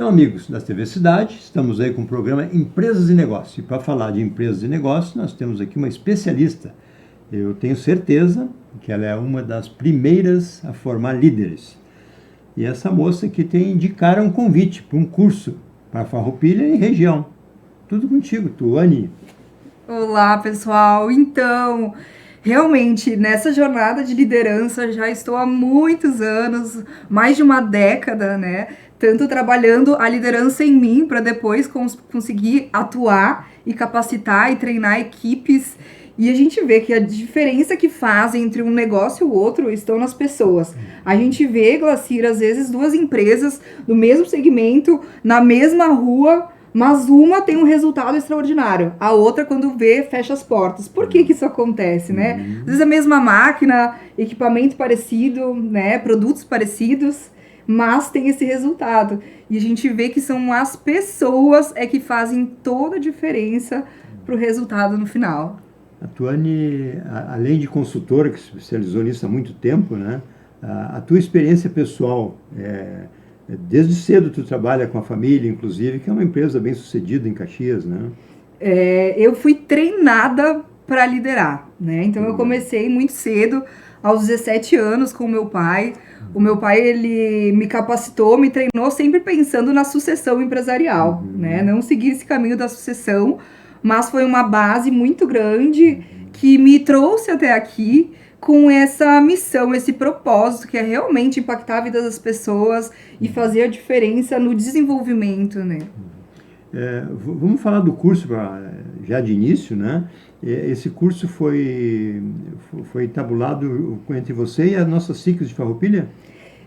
Então, amigos da TV Cidade, estamos aí com o programa Empresas e Negócios. E para falar de empresas e negócios, nós temos aqui uma especialista. Eu tenho certeza que ela é uma das primeiras a formar líderes. E essa moça que tem indicar um convite para um curso para Farroupilha e região. Tudo contigo, Tuane. Olá, pessoal. Então, realmente, nessa jornada de liderança já estou há muitos anos, mais de uma década, né? Tanto trabalhando a liderança em mim para depois conseguir atuar e capacitar e treinar equipes. E a gente vê que a diferença que faz entre um negócio e o outro estão nas pessoas. A gente vê, Glacir, às vezes duas empresas do mesmo segmento, na mesma rua, mas uma tem um resultado extraordinário, a outra, quando vê, fecha as portas. Por que isso acontece, né? Às vezes a mesma máquina, equipamento parecido, né? Produtos parecidos, mas tem esse resultado. E a gente vê que são as pessoas que fazem toda a diferença para o resultado no final. A Tuane, além de consultora, que se especializou nisso há muito tempo, né? A tua experiência pessoal, desde cedo tu trabalha com a família, inclusive, que é uma empresa bem sucedida em Caxias, né? Eu fui treinada para liderar, né? Então eu comecei muito cedo, aos 17 anos, com o meu pai. O meu pai, ele me capacitou, me treinou, sempre pensando na sucessão empresarial, né? Não seguir esse caminho da sucessão, mas foi uma base muito grande que me trouxe até aqui com essa missão, esse propósito, que é realmente impactar a vida das pessoas e fazer a diferença no desenvolvimento, né? Vamos falar do curso já de início, né? Esse curso foi tabulado entre você e a nossa SICS de Farroupilha?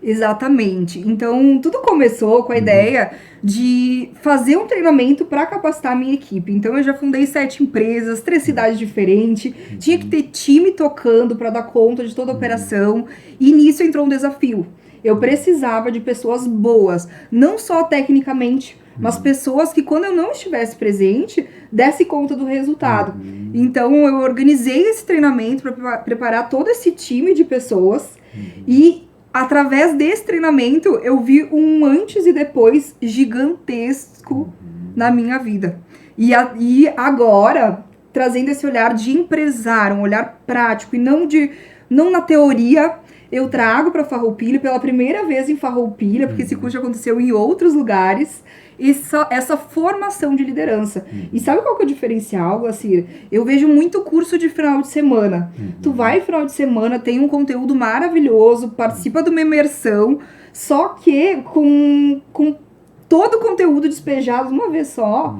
Exatamente. Então, tudo começou com a ideia de fazer um treinamento para capacitar a minha equipe. Então, eu já fundei 7 empresas, 3 cidades diferentes, tinha que ter time tocando para dar conta de toda a operação, e nisso entrou um desafio. Eu precisava de pessoas boas, não só tecnicamente, mas pessoas que, quando eu não estivesse presente, desse conta do resultado. Então, eu organizei esse treinamento para preparar todo esse time de pessoas e, através desse treinamento, eu vi um antes e depois gigantesco na minha vida. E agora, trazendo esse olhar de empresário, um olhar prático e não na teoria, eu trago para Farroupilha, pela primeira vez em Farroupilha, porque esse curso aconteceu em outros lugares, essa formação de liderança. E sabe qual que é o diferencial, Glacir? Eu vejo muito curso de final de semana. Tu vai final de semana, tem um conteúdo maravilhoso, participa de uma imersão, só que com todo o conteúdo despejado de uma vez só.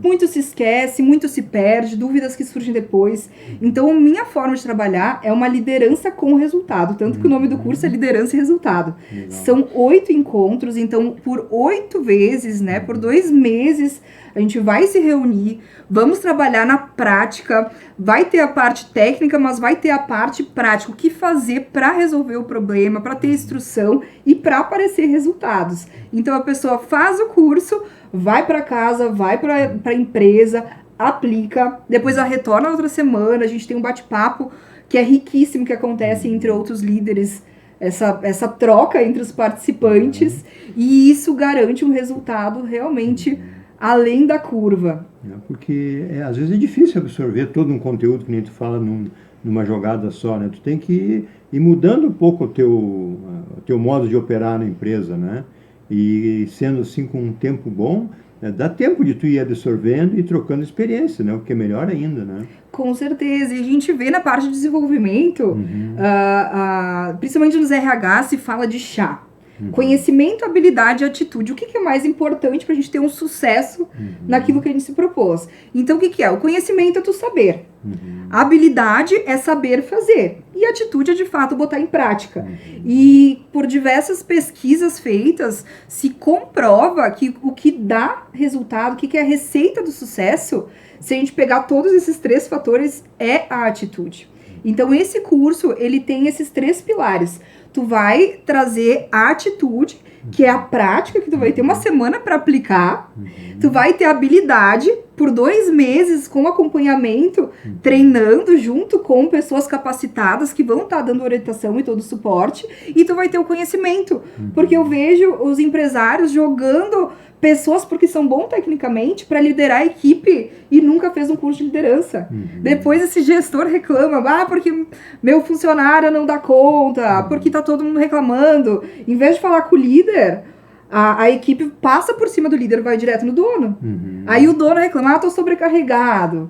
Muito se esquece, muito se perde, dúvidas que surgem depois. Então, minha forma de trabalhar é uma liderança com resultado. Tanto que o nome do curso é Liderança e Resultado. Legal. São 8 encontros, então, por 8 vezes, né? Por 2 meses, a gente vai se reunir, vamos trabalhar na prática, vai ter a parte técnica, mas vai ter a parte prática. O que fazer para resolver o problema, para ter instrução e para aparecer resultados. Então, a pessoa faz o curso, vai para casa, vai para a empresa, aplica, depois ela retorna na outra semana, a gente tem um bate-papo que é riquíssimo, que acontece entre outros líderes, essa troca entre os participantes, e isso garante um resultado realmente além da curva. Porque às vezes é difícil absorver todo um conteúdo que nem tu fala numa jogada só, né? Tu tem que ir mudando um pouco o teu modo de operar na empresa, né? E sendo assim com um tempo bom, dá tempo de tu ir absorvendo e trocando experiência, né? O que é melhor ainda, né? Com certeza. E a gente vê na parte de desenvolvimento, principalmente nos RH, se fala de chá. Conhecimento, habilidade e atitude. O que é mais importante para a gente ter um sucesso naquilo que a gente se propôs? Então, o que é? O conhecimento é tu saber. A habilidade é saber fazer. E a atitude é, de fato, botar em prática. E por diversas pesquisas feitas, se comprova que o que dá resultado, o que é a receita do sucesso, se a gente pegar todos esses 3 fatores, é a atitude. Então, esse curso, ele tem esses 3 pilares. Tu vai trazer a atitude, que é a prática, que tu vai ter uma semana para aplicar. Tu vai ter a habilidade, por 2 meses com acompanhamento, treinando junto com pessoas capacitadas que vão estar dando orientação e todo o suporte, e tu vai ter o conhecimento. Porque eu vejo os empresários jogando pessoas porque são bons tecnicamente para liderar a equipe e nunca fez um curso de liderança. Depois esse gestor reclama, porque meu funcionário não dá conta, porque tá todo mundo reclamando. Em vez de falar com o líder, a equipe passa por cima do líder e vai direto no dono. Aí o dono reclama, tô sobrecarregado.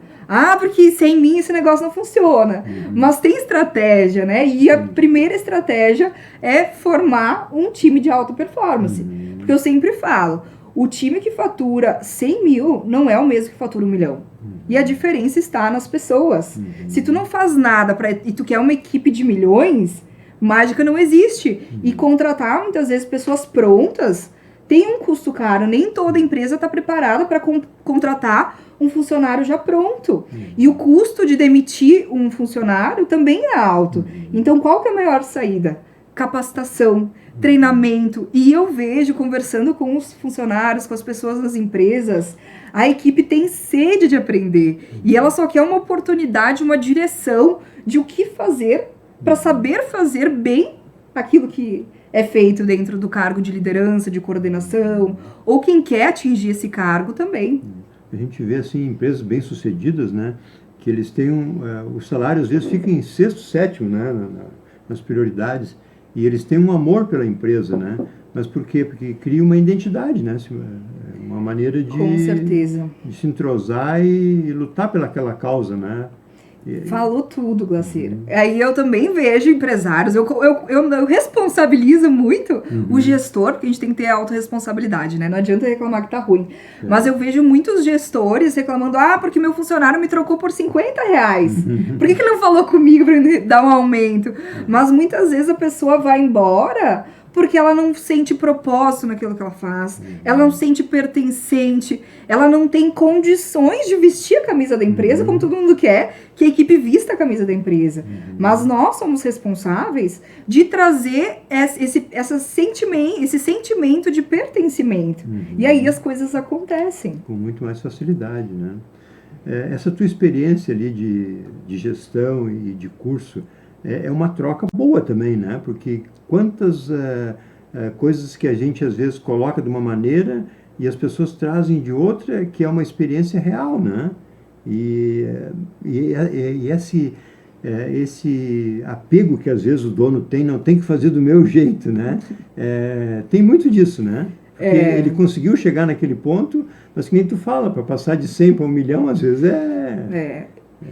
Porque sem mim esse negócio não funciona. Mas tem estratégia, né? E a primeira estratégia é formar um time de alta performance. Porque eu sempre falo, o time que fatura 100 mil não é o mesmo que fatura 1 milhão. E a diferença está nas pessoas. Se tu não faz nada e tu quer uma equipe de milhões, mágica não existe. E contratar muitas vezes pessoas prontas tem um custo caro. Nem toda empresa está preparada para contratar um funcionário já pronto. E o custo de demitir um funcionário também é alto. Então qual que é a maior saída? Capacitação, treinamento. E eu vejo, conversando com os funcionários, com as pessoas nas empresas, a equipe tem sede de aprender. E ela só quer uma oportunidade, uma direção de o que fazer para saber fazer bem aquilo que é feito dentro do cargo de liderança, de coordenação, ou quem quer atingir esse cargo também. A gente vê, assim, empresas bem-sucedidas, né, que eles têm o salário, às vezes, fica em sexto, sétimo, né, nas prioridades, e eles têm um amor pela empresa, né? Mas por quê? Porque cria uma identidade, né? Uma maneira Com certeza. de se entrosar e lutar pelaquela causa, né? Falou tudo, Glacir. Aí eu também vejo empresários, eu responsabilizo muito o gestor, porque a gente tem que ter autorresponsabilidade, né? Não adianta reclamar que tá ruim. Mas eu vejo muitos gestores reclamando, porque meu funcionário me trocou por 50 reais. Por que ele não falou comigo para dar um aumento? Mas muitas vezes a pessoa vai embora porque ela não sente propósito naquilo que ela faz, ela não sente pertencente, ela não tem condições de vestir a camisa da empresa, como todo mundo quer que a equipe vista a camisa da empresa. Mas nós somos responsáveis de trazer esse sentimento de pertencimento. E aí as coisas acontecem. Com muito mais facilidade, né? Essa tua experiência ali de gestão e de curso é uma troca boa também, né? Porque quantas coisas que a gente às vezes coloca de uma maneira e as pessoas trazem de outra, que é uma experiência real, né? E esse apego que às vezes o dono tem, não tem que fazer do meu jeito, né? Tem muito disso, né? Porque ele conseguiu chegar naquele ponto, mas que nem tu fala, para passar de 100 para 1 milhão, às vezes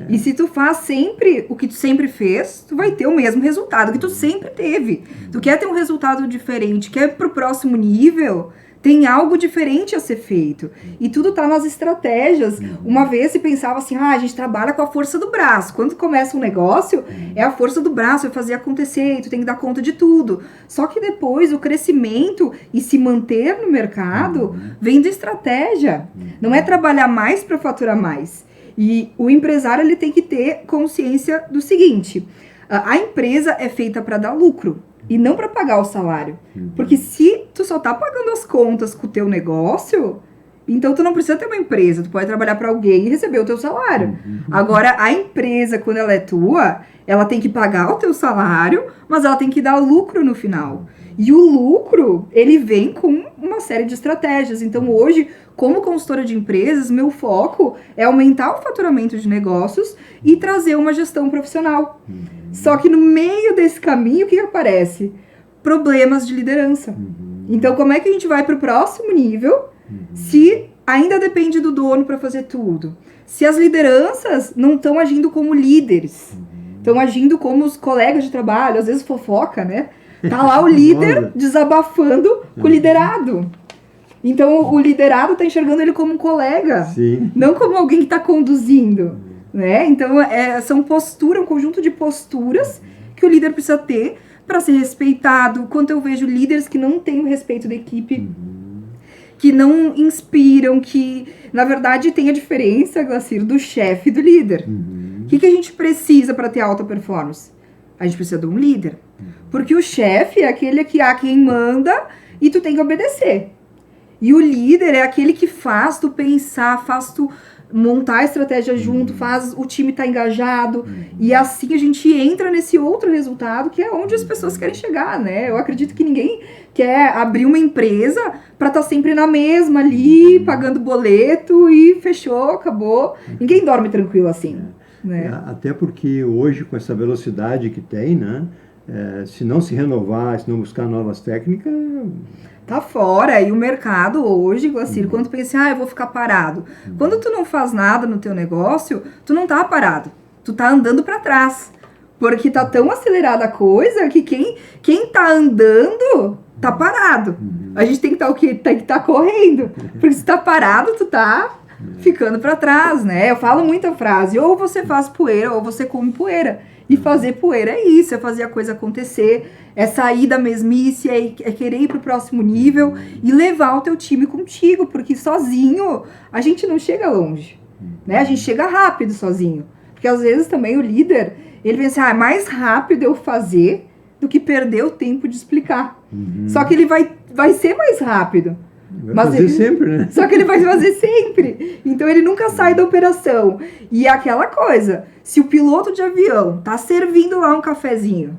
E se tu faz sempre o que tu sempre fez, tu vai ter o mesmo resultado que tu sempre teve. Tu quer ter um resultado diferente, quer ir pro próximo nível, tem algo diferente a ser feito. E tudo tá nas estratégias. Uma vez se pensava assim, a gente trabalha com a força do braço. Quando começa um negócio, é a força do braço, é fazer acontecer, e tu tem que dar conta de tudo. Só que depois o crescimento e se manter no mercado vem de estratégia. Não é trabalhar mais para faturar mais. E o empresário ele tem que ter consciência do seguinte, a empresa é feita para dar lucro e não para pagar o salário. Porque se tu só tá pagando as contas com o teu negócio, então tu não precisa ter uma empresa, tu pode trabalhar para alguém e receber o teu salário. Agora, a empresa, quando ela é tua, ela tem que pagar o teu salário, mas ela tem que dar lucro no final. E o lucro, ele vem com uma série de estratégias. Então, hoje, como consultora de empresas, meu foco é aumentar o faturamento de negócios e trazer uma gestão profissional. Só que no meio desse caminho, o que aparece? Problemas de liderança. Então, como é que a gente vai para o próximo nível se ainda depende do dono para fazer tudo? Se as lideranças não estão agindo como líderes, estão agindo como os colegas de trabalho, às vezes fofoca, né? Tá lá o líder desabafando com o liderado. Então, o liderado tá enxergando ele como um colega, não como alguém que está conduzindo, né? Então, são um conjunto de posturas que o líder precisa ter para ser respeitado. Quando eu vejo líderes que não têm o respeito da equipe, que não inspiram, que, na verdade, tem a diferença, Glacir, do chefe e do líder. O que a gente precisa para ter alta performance? A gente precisa de um líder. Porque o chefe é aquele que há quem manda e tu tem que obedecer. E o líder é aquele que faz tu pensar, faz tu montar a estratégia junto, faz o time estar engajado, e assim a gente entra nesse outro resultado, que é onde as pessoas querem chegar, né? Eu acredito que ninguém quer abrir uma empresa para estar sempre na mesma ali, pagando boleto e fechou, acabou. Ninguém dorme tranquilo assim, né? Até porque hoje, com essa velocidade que tem, né? Se não se renovar, se não buscar novas técnicas... Tá fora, e o mercado hoje, Glacir, quando tu pensa, eu vou ficar parado. Quando tu não faz nada no teu negócio, tu não tá parado, tu tá andando para trás. Porque tá tão acelerada a coisa que quem tá andando tá parado. A gente tem que estar o quê? Tem que estar correndo. Porque se tá parado, tu tá ficando para trás, né? Eu falo muita frase, ou você faz poeira, ou você come poeira. E fazer poeira é isso, é fazer a coisa acontecer, é sair da mesmice, é querer ir pro próximo nível e levar o teu time contigo, porque sozinho a gente não chega longe, né? A gente chega rápido sozinho, porque às vezes também o líder, ele pensa, é mais rápido eu fazer do que perder o tempo de explicar. Só que ele vai ser mais rápido. Vai fazer sempre, né? Só que ele vai fazer sempre. Então ele nunca sai da operação. E é aquela coisa, se o piloto de avião tá servindo lá um cafezinho,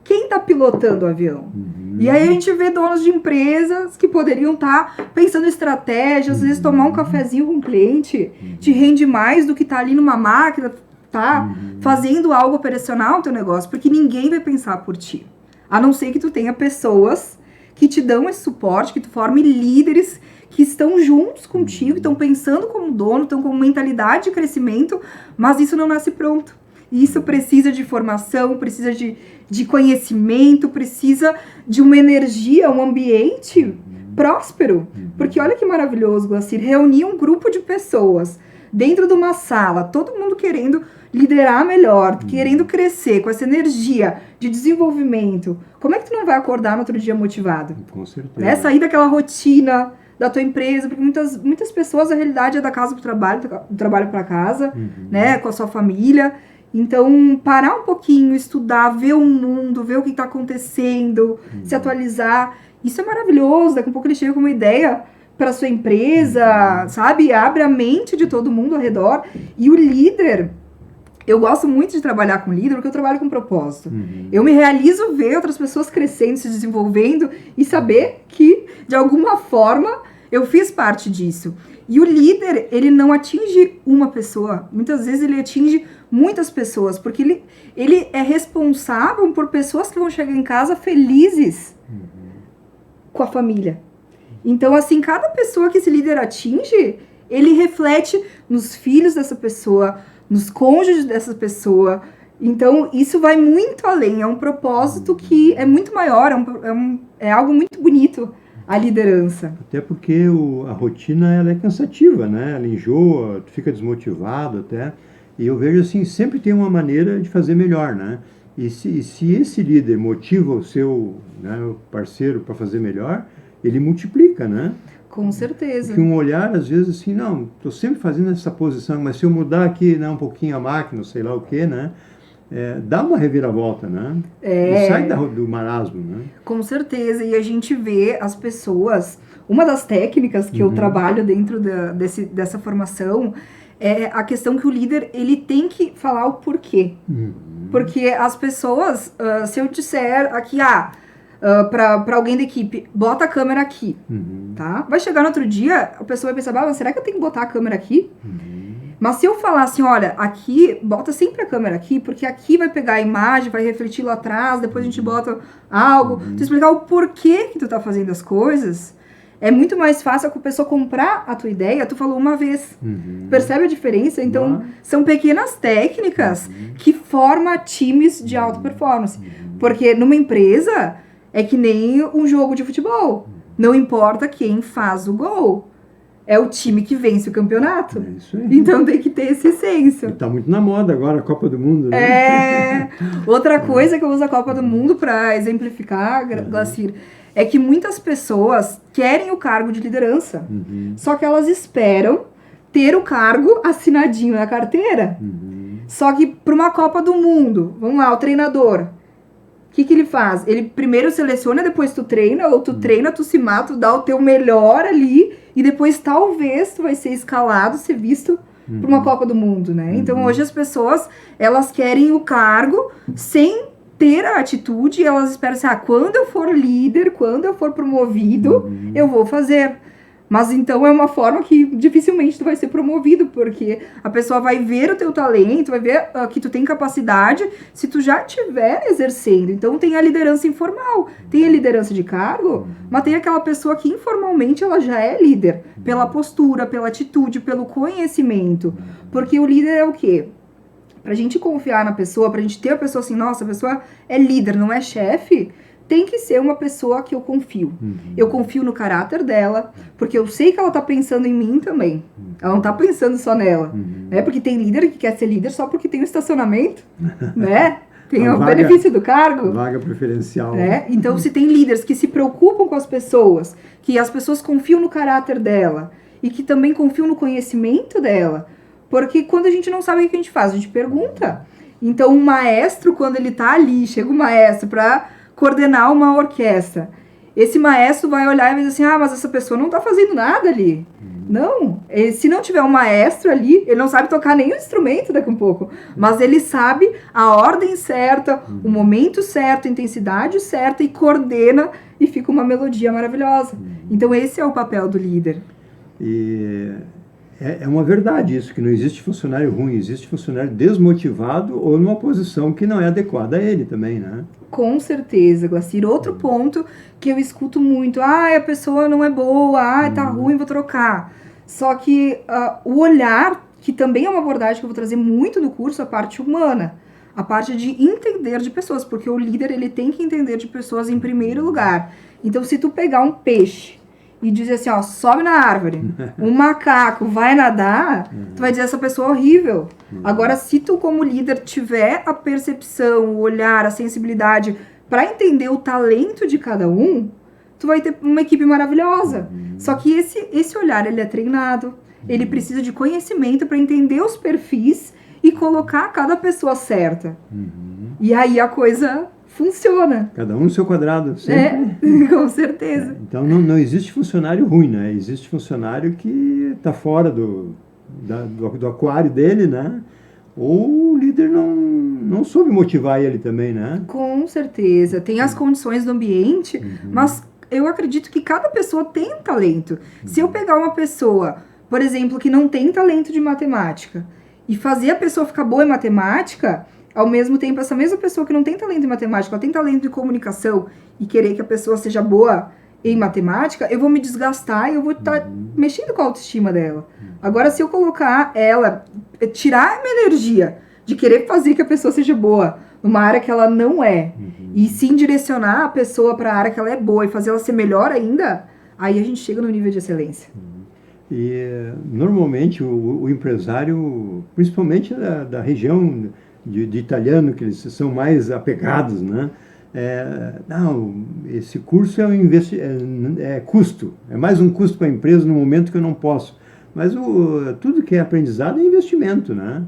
quem tá pilotando o avião? E aí a gente vê donos de empresas que poderiam estar pensando em estratégias, às vezes tomar um cafezinho com o cliente te rende mais do que tá ali numa máquina, tá fazendo algo operacional no teu negócio, porque ninguém vai pensar por ti. A não ser que tu tenha pessoas que te dão esse suporte, que tu forme líderes que estão juntos contigo, estão pensando como dono, estão com mentalidade de crescimento, mas isso não nasce pronto. Isso precisa de formação, precisa de conhecimento, precisa de uma energia, um ambiente próspero. Porque olha que maravilhoso, Glacir, reunir um grupo de pessoas dentro de uma sala, todo mundo querendo liderar melhor, querendo crescer, com essa energia de desenvolvimento. Como é que tu não vai acordar no outro dia motivado? Com certeza. Né? Sair daquela rotina da tua empresa, porque muitas pessoas, a realidade é da casa pro trabalho, do trabalho para casa, né, com a sua família. Então, parar um pouquinho, estudar, ver o mundo, ver o que está acontecendo, se atualizar, isso é maravilhoso. Daqui a pouco ele chega com uma ideia para sua empresa, sabe? Abre a mente de todo mundo ao redor. E o líder, eu gosto muito de trabalhar com líder, porque eu trabalho com propósito. Eu me realizo ver outras pessoas crescendo, se desenvolvendo e saber que, de alguma forma, eu fiz parte disso. E o líder, ele não atinge uma pessoa. Muitas vezes ele atinge muitas pessoas, porque ele é responsável por pessoas que vão chegar em casa felizes com a família. Então, assim, cada pessoa que esse líder atinge, ele reflete nos filhos dessa pessoa, nos cônjuges dessa pessoa. Então, isso vai muito além. É um propósito que é muito maior, é algo muito bonito, a liderança. Até porque a rotina ela é cansativa, né? Ela enjoa, tu fica desmotivado até. E eu vejo assim, sempre tem uma maneira de fazer melhor, né? E se esse líder motiva o seu, né, o parceiro para fazer melhor, ele multiplica, né? Com certeza. Porque um olhar, às vezes, assim, não, estou sempre fazendo essa posição, mas se eu mudar aqui, né, um pouquinho a máquina, sei lá o quê, né? Dá uma reviravolta, né? E sai do marasmo, né? Com certeza. E a gente vê as pessoas... Uma das técnicas que eu trabalho dentro dessa formação é a questão que o líder, ele tem que falar o porquê. Porque as pessoas, se eu disser aqui, para alguém da equipe, bota a câmera aqui, tá? Vai chegar no outro dia, a pessoa vai pensar, mas será que eu tenho que botar a câmera aqui? Mas se eu falar assim, olha, aqui, bota sempre a câmera aqui, porque aqui vai pegar a imagem, vai refletir lá atrás, depois a gente bota algo, tu explicar o porquê que tu tá fazendo as coisas, é muito mais fácil a pessoa comprar a tua ideia, tu falou uma vez. Percebe a diferença? Então, são pequenas técnicas que formam times de alta performance. Porque numa empresa, é que nem um jogo de futebol. Não importa quem faz o gol. É o time que vence o campeonato. É isso aí. Então tem que ter esse senso. Está muito na moda agora a Copa do Mundo, né? Outra coisa que eu uso a Copa do Mundo para exemplificar, Glacir, é que muitas pessoas querem o cargo de liderança. Só que elas esperam ter o cargo assinadinho na carteira. Só que para uma Copa do Mundo, vamos lá, o treinador... O que ele faz? Ele primeiro seleciona, depois tu treina, ou tu treina, tu se mata, tu dá o teu melhor ali, e depois talvez tu vai ser escalado, ser visto para uma Copa do Mundo, né? Então hoje as pessoas, elas querem o cargo sem ter a atitude, elas esperam assim, quando eu for líder, quando eu for promovido, eu vou fazer. Mas então é uma forma que dificilmente tu vai ser promovido, porque a pessoa vai ver o teu talento, vai ver que tu tem capacidade, se tu já estiver exercendo. Então tem a liderança informal, tem a liderança de cargo, mas tem aquela pessoa que informalmente ela já é líder, pela postura, pela atitude, pelo conhecimento. Porque o líder é o quê? Pra gente confiar na pessoa, pra gente ter a pessoa assim, nossa, a pessoa é líder, não é chefe, tem que ser uma pessoa que eu confio. Eu confio no caráter dela, porque eu sei que ela tá pensando em mim também. Ela não tá pensando só nela. Né? Porque tem líder que quer ser líder só porque tem um estacionamento, né? Tem o benefício do cargo. Vaga preferencial. Né? Então, se tem líderes que se preocupam com as pessoas, que as pessoas confiam no caráter dela e que também confiam no conhecimento dela, porque quando a gente não sabe o que a gente faz, a gente pergunta. Então, um maestro, quando ele tá ali, chega um maestro para coordenar uma orquestra. Esse maestro vai olhar e vai dizer assim, mas essa pessoa não tá fazendo nada ali. Não, se não tiver um maestro ali, ele não sabe tocar nenhum instrumento daqui a um pouco, mas ele sabe a ordem certa, o momento certo, a intensidade certa e coordena e fica uma melodia maravilhosa. Então esse é o papel do líder. E é uma verdade isso, que não existe funcionário ruim, existe funcionário desmotivado ou numa posição que não é adequada a ele também, né? Com certeza, Glacir. Outro ponto que eu escuto muito, a pessoa não é boa, tá ruim, vou trocar. Só que o olhar, que também é uma abordagem que eu vou trazer muito no curso, a parte humana, a parte de entender de pessoas, porque o líder ele tem que entender de pessoas em primeiro lugar. Então, se tu pegar um peixe e dizer assim, sobe na árvore, um macaco vai nadar, tu vai dizer, essa pessoa é horrível. Agora, se tu como líder tiver a percepção, o olhar, a sensibilidade para entender o talento de cada um, tu vai ter uma equipe maravilhosa. Só que esse olhar, ele é treinado, ele precisa de conhecimento para entender os perfis e colocar cada pessoa certa. E aí a coisa funciona. Cada um no seu quadrado, sempre. Com certeza. Então não existe funcionário ruim, né? Existe funcionário que está fora do aquário dele, né? Ou o líder não soube motivar ele também, né? Com certeza. Tem as condições do ambiente, mas eu acredito que cada pessoa tem talento. Se eu pegar uma pessoa, por exemplo, que não tem talento de matemática e fazer a pessoa ficar boa em matemática, ao mesmo tempo, essa mesma pessoa que não tem talento em matemática, ela tem talento de comunicação e querer que a pessoa seja boa em matemática, eu vou me desgastar e eu vou estar mexendo com a autoestima dela. Agora, se eu colocar ela, tirar a minha energia de querer fazer que a pessoa seja boa numa área que ela não é, e sim direcionar a pessoa para a área que ela é boa e fazer ela ser melhor ainda, aí a gente chega no nível de excelência. E, normalmente, o empresário, principalmente da região de italiano, que eles são mais apegados, né? Esse curso é custo, é mais um custo para a empresa no momento que eu não posso. Mas tudo que é aprendizado é investimento, né?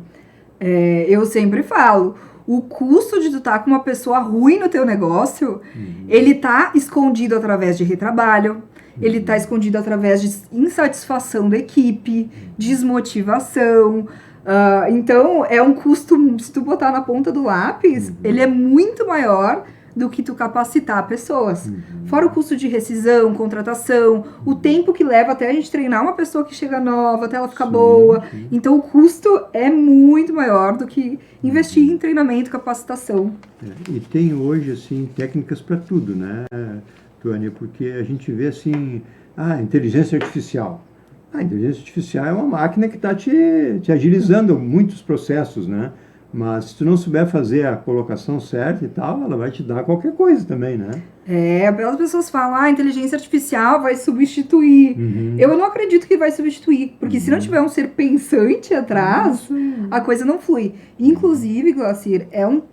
Eu sempre falo, o custo de tu estar com uma pessoa ruim no teu negócio, ele tá escondido através de retrabalho, ele tá escondido através de insatisfação da equipe, desmotivação. Então, é um custo, se tu botar na ponta do lápis, ele é muito maior do que tu capacitar pessoas. Fora o custo de rescisão, contratação, o tempo que leva até a gente treinar uma pessoa que chega nova, até ela ficar boa. Então, o custo é muito maior do que investir em treinamento, capacitação. E tem hoje, assim, técnicas para tudo, né, Tônia? Porque a gente vê, assim, inteligência artificial. A inteligência artificial é uma máquina que está te agilizando muitos processos, né? Mas se tu não souber fazer a colocação certa e tal, ela vai te dar qualquer coisa também, né? As pessoas falam, a inteligência artificial vai substituir. Eu não acredito que vai substituir, porque se não tiver um ser pensante atrás, a coisa não flui. Inclusive, Glacir, é um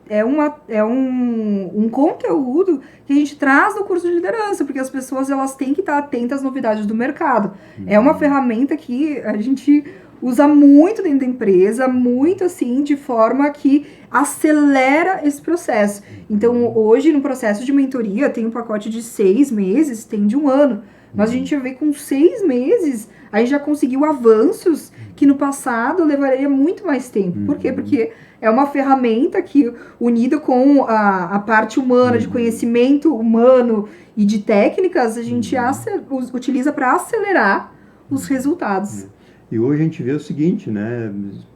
conteúdo que a gente traz no curso de liderança, porque as pessoas elas têm que estar atentas às novidades do mercado. É uma ferramenta que a gente usa muito dentro da empresa, muito assim, de forma que acelera esse processo. Então, hoje, no processo de mentoria, tem um pacote de 6 meses, tem de 1 ano. Mas a gente vê com 6 meses, a gente já conseguiu avanços que no passado levaria muito mais tempo. Por quê? Porque é uma ferramenta que, unida com a parte humana, de conhecimento humano e de técnicas, a gente utiliza para acelerar os resultados. E hoje a gente vê o seguinte, né?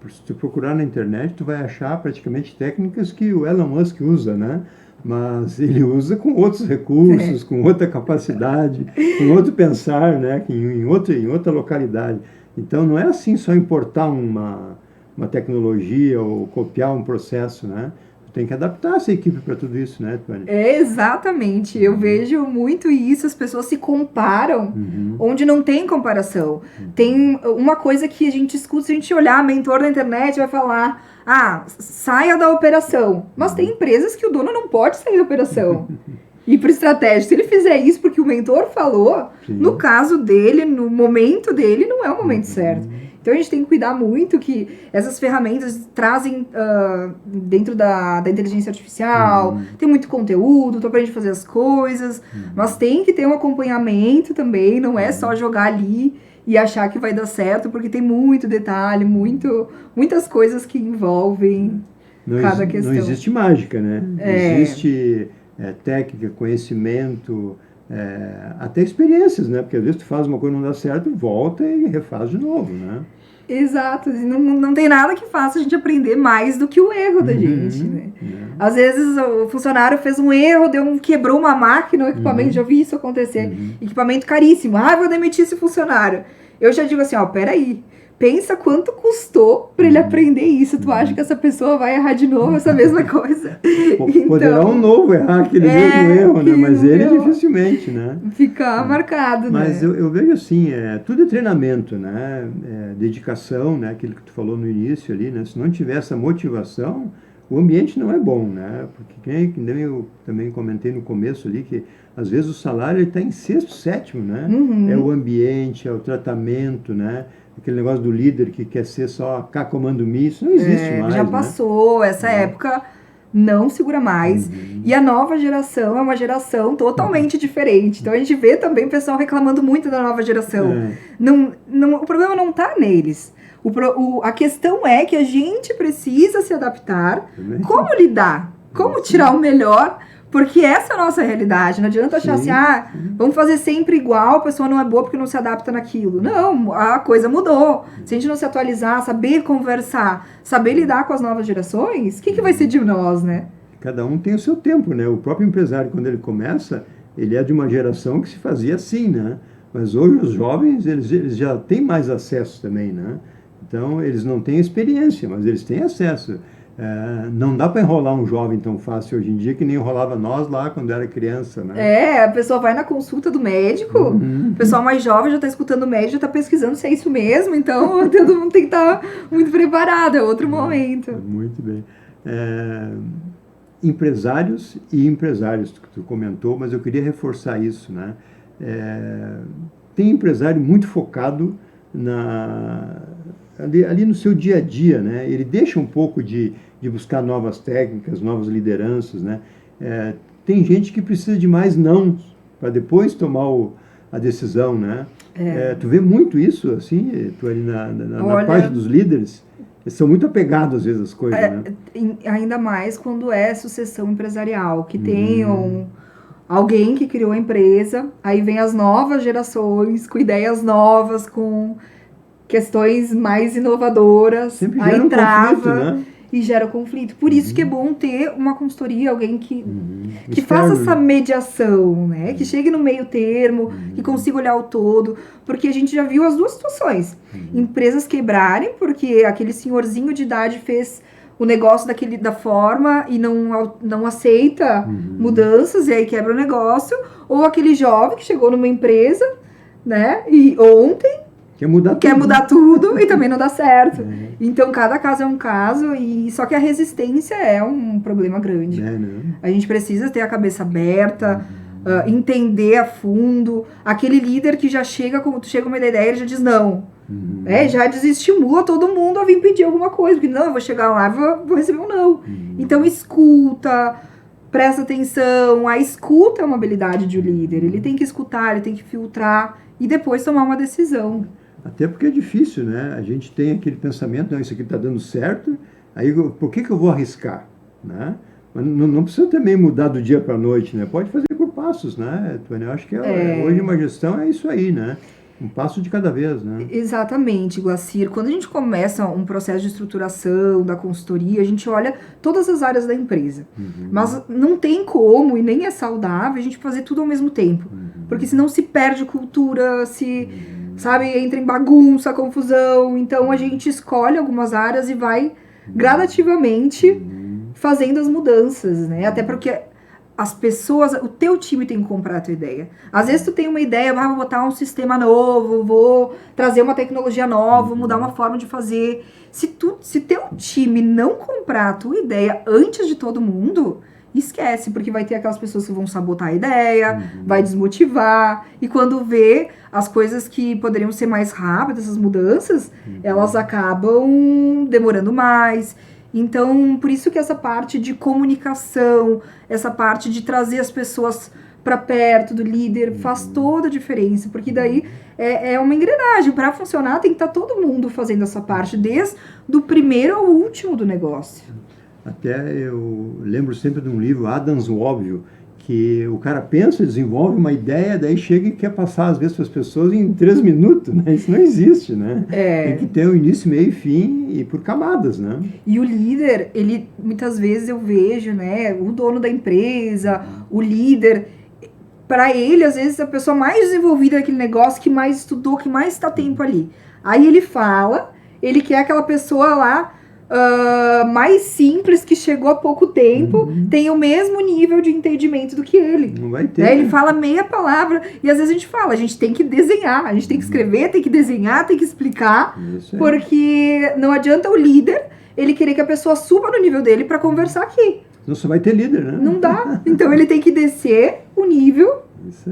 Se tu procurar na internet, tu vai achar praticamente técnicas que o Elon Musk usa, né? Mas ele usa com outros recursos, com outra capacidade, com outro pensar, né? Em outra localidade. Então não é assim só importar uma tecnologia ou copiar um processo, né? Tem que adaptar essa equipe para tudo isso, né, Tony? Exatamente. Eu vejo muito isso, as pessoas se comparam onde não tem comparação. Tem uma coisa que a gente escuta, se a gente olhar, mentor na internet vai falar, saia da operação. Mas tem empresas que o dono não pode sair da operação. Ir para estratégia. Se ele fizer isso porque o mentor falou, no caso dele, no momento dele, não é o momento certo. Então a gente tem que cuidar muito que essas ferramentas trazem dentro da inteligência artificial, tem muito conteúdo, tu aprende a fazer as coisas, mas tem que ter um acompanhamento também, não é só jogar ali e achar que vai dar certo, porque tem muito detalhe, muitas coisas que envolvem cada questão. Não existe mágica, né? Existe técnica, conhecimento, até experiências, né? Porque às vezes tu faz uma coisa e não dá certo, volta e refaz de novo, né? Exato, não tem nada que faça a gente aprender mais do que o erro da gente, né? Às vezes o funcionário fez um erro, quebrou uma máquina, um equipamento, já vi isso acontecer, equipamento caríssimo, vou demitir esse funcionário. Eu já digo assim, peraí, pensa quanto custou para ele aprender isso. Tu acha que essa pessoa vai errar de novo essa mesma coisa? Poderá um novo errar aquele mesmo erro, né? Mas ele dificilmente, né? Fica marcado, Mas né? eu vejo assim, tudo é treinamento, né? Dedicação, né? Aquilo que tu falou no início ali, né? Se não tiver essa motivação, o ambiente não é bom, né? Porque que nem eu também comentei no começo ali, que às vezes o salário está em 6º, 7º, né? É o ambiente, é o tratamento, né? Aquele negócio do líder que quer ser só cá comando me, isso não existe mais, já passou, né? essa época não segura mais. E a nova geração é uma geração totalmente diferente. Então a gente vê também o pessoal reclamando muito da nova geração. O problema não está neles. A questão é que a gente precisa se adaptar. Como lidar? Como tirar o melhor? Porque essa é a nossa realidade. Não adianta achar assim, vamos fazer sempre igual, a pessoa não é boa porque não se adapta naquilo. Não, a coisa mudou. Se a gente não se atualizar, saber conversar, saber lidar com as novas gerações, o que vai ser de nós, né? Cada um tem o seu tempo, né? O próprio empresário, quando ele começa, ele é de uma geração que se fazia assim, né? Mas hoje os jovens, eles já têm mais acesso também, né? Então, eles não têm experiência, mas eles têm acesso. Não dá para enrolar um jovem tão fácil hoje em dia que nem enrolava nós lá quando era criança, né? A pessoa vai na consulta do médico, o pessoal mais jovem já está escutando o médico, já está pesquisando se é isso mesmo, então todo mundo tem que estar muito preparado, é outro momento. Muito bem. Empresários e empresários, que tu comentou, mas eu queria reforçar isso, né? Tem empresário muito focado ali no seu dia a dia, né? Ele deixa um pouco de buscar novas técnicas, novas lideranças, né? Tem gente que precisa de mais não para depois tomar a decisão, né? Tu vê muito isso, assim, tu ali na parte dos líderes, eles são muito apegados às vezes às coisas, né? Ainda mais quando é sucessão empresarial, que tem alguém que criou a empresa, aí vem as novas gerações com ideias novas, com questões mais inovadoras, sempre aí gera trava conflito, né? E gera conflito. Por isso que é bom ter uma consultoria, alguém que Externo, faça essa mediação, né? Que chegue no meio termo, que consiga olhar o todo, porque a gente já viu as duas situações. Empresas quebrarem, porque aquele senhorzinho de idade fez o negócio da forma e não aceita mudanças, e aí quebra o negócio, ou aquele jovem que chegou numa empresa, né? E ontem quer mudar tudo e também não dá certo. Então, cada caso é um caso, só que a resistência é um problema grande. A gente precisa ter a cabeça aberta, entender a fundo. Aquele líder que já chega uma ideia, ele já diz não. Já desestimula todo mundo a vir pedir alguma coisa, porque não, eu vou chegar lá e vou receber um não. Então escuta, presta atenção, a escuta é uma habilidade de um líder, ele tem que escutar, ele tem que filtrar e depois tomar uma decisão. Até porque é difícil, né? A gente tem aquele pensamento, não, isso aqui está dando certo, aí por que eu vou arriscar, né? Mas não precisa também mudar do dia para a noite, né? Pode fazer por passos, né, Tônia? Eu acho que hoje uma gestão é isso aí, né? Um passo de cada vez, né? Exatamente, Guacir. Quando a gente começa um processo de estruturação da consultoria, a gente olha todas as áreas da empresa. Mas não tem como, e nem é saudável, a gente fazer tudo ao mesmo tempo. Porque senão se perde cultura, sabe, entra em bagunça, confusão. Então a gente escolhe algumas áreas e vai gradativamente fazendo as mudanças, né? Até porque as pessoas, o teu time tem que comprar a tua ideia. Às vezes tu tem uma ideia, vou botar um sistema novo, vou trazer uma tecnologia nova, vou mudar uma forma de fazer. Se teu time não comprar a tua ideia antes de todo mundo, esquece, porque vai ter aquelas pessoas que vão sabotar a ideia, vai desmotivar, e quando vê as coisas que poderiam ser mais rápidas, essas mudanças, elas acabam demorando mais. Então, por isso que essa parte de comunicação, essa parte de trazer as pessoas para perto do líder faz toda a diferença, porque daí é uma engrenagem. Para funcionar tem que estar todo mundo fazendo essa parte, desde o primeiro ao último do negócio. Até eu lembro sempre de um livro, Adams, o Óbvio, que o cara pensa, desenvolve uma ideia, daí chega e quer passar, às vezes, para as pessoas em 3 minutos, né? Isso não existe, né? Tem que ter um início, meio e fim, e por camadas, né? E o líder, ele, muitas vezes eu vejo, né? O dono da empresa, o líder, para ele, às vezes, a pessoa mais desenvolvida daquele negócio, que mais estudou, que mais está tempo ali. Aí ele fala, ele quer aquela pessoa lá, mais simples, que chegou há pouco tempo, tem o mesmo nível de entendimento do que ele. Não vai ter. Ele fala meia palavra, e às vezes a gente fala, a gente tem que desenhar, a gente tem que escrever, tem que desenhar, tem que explicar, porque não adianta o líder, ele querer que a pessoa suba no nível dele para conversar aqui. Não só vai ter líder, né? Não dá. Então ele tem que descer o nível,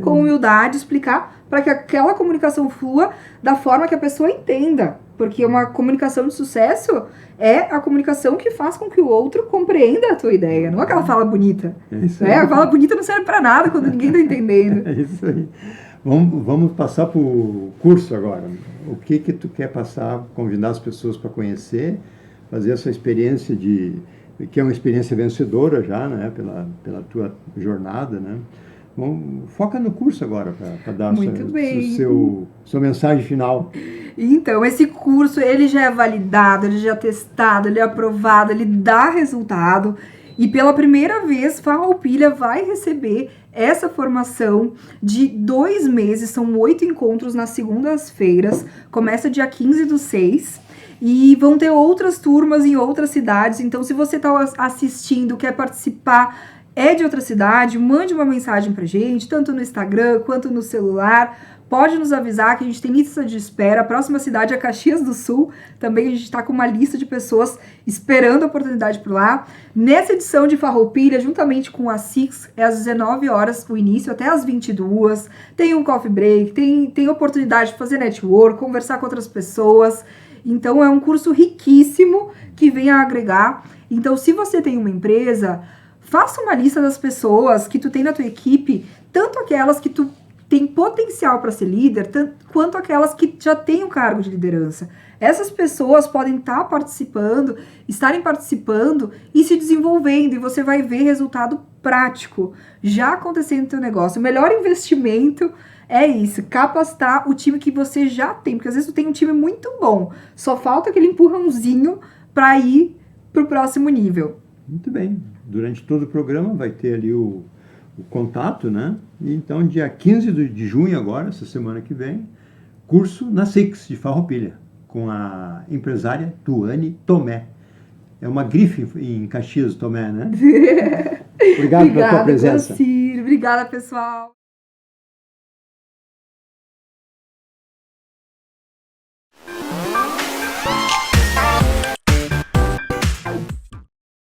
com humildade, explicar, para que aquela comunicação flua da forma que a pessoa entenda. Porque uma comunicação de sucesso é a comunicação que faz com que o outro compreenda a tua ideia, não aquela fala bonita. A fala bonita não serve para nada quando ninguém está entendendo. É isso aí. Vamos passar para o curso agora. O que tu quer passar, convidar as pessoas para conhecer, fazer essa experiência que é uma experiência vencedora já, né, pela tua jornada, né? Bom, foca no curso agora para dar sua mensagem final. Então, esse curso, ele já é validado, ele já é testado, ele é aprovado, ele dá resultado. E pela primeira vez, Farroupilha vai receber essa formação de 2 meses, são 8 encontros nas segundas-feiras, começa dia 15/6. E vão ter outras turmas em outras cidades, então se você está assistindo, quer participar, é de outra cidade, mande uma mensagem pra gente, tanto no Instagram quanto no celular. Pode nos avisar que a gente tem lista de espera. A próxima cidade é Caxias do Sul. Também a gente está com uma lista de pessoas esperando a oportunidade por lá. Nessa edição de Farroupilha, juntamente com a Six, é às 19 horas o início, até às 22. Tem um coffee break, tem oportunidade de fazer network, conversar com outras pessoas. Então é um curso riquíssimo que vem a agregar. Então, se você tem uma empresa, faça uma lista das pessoas que tu tem na tua equipe, tanto aquelas que tu tem potencial para ser líder, quanto aquelas que já têm o cargo de liderança. Essas pessoas podem estarem participando e se desenvolvendo, e você vai ver resultado prático já acontecendo no teu negócio. O melhor investimento é isso, capacitar o time que você já tem, porque às vezes tu tem um time muito bom, só falta aquele empurrãozinho para ir para o próximo nível. Muito bem. Durante todo o programa vai ter ali o contato, né? E então, dia 15 de junho agora, essa semana que vem, curso na Six de Farroupilha, com a empresária Tuane Tomé. É uma grife em Caxias, Tomé, né? Obrigado pela tua presença. Obrigada, pessoal.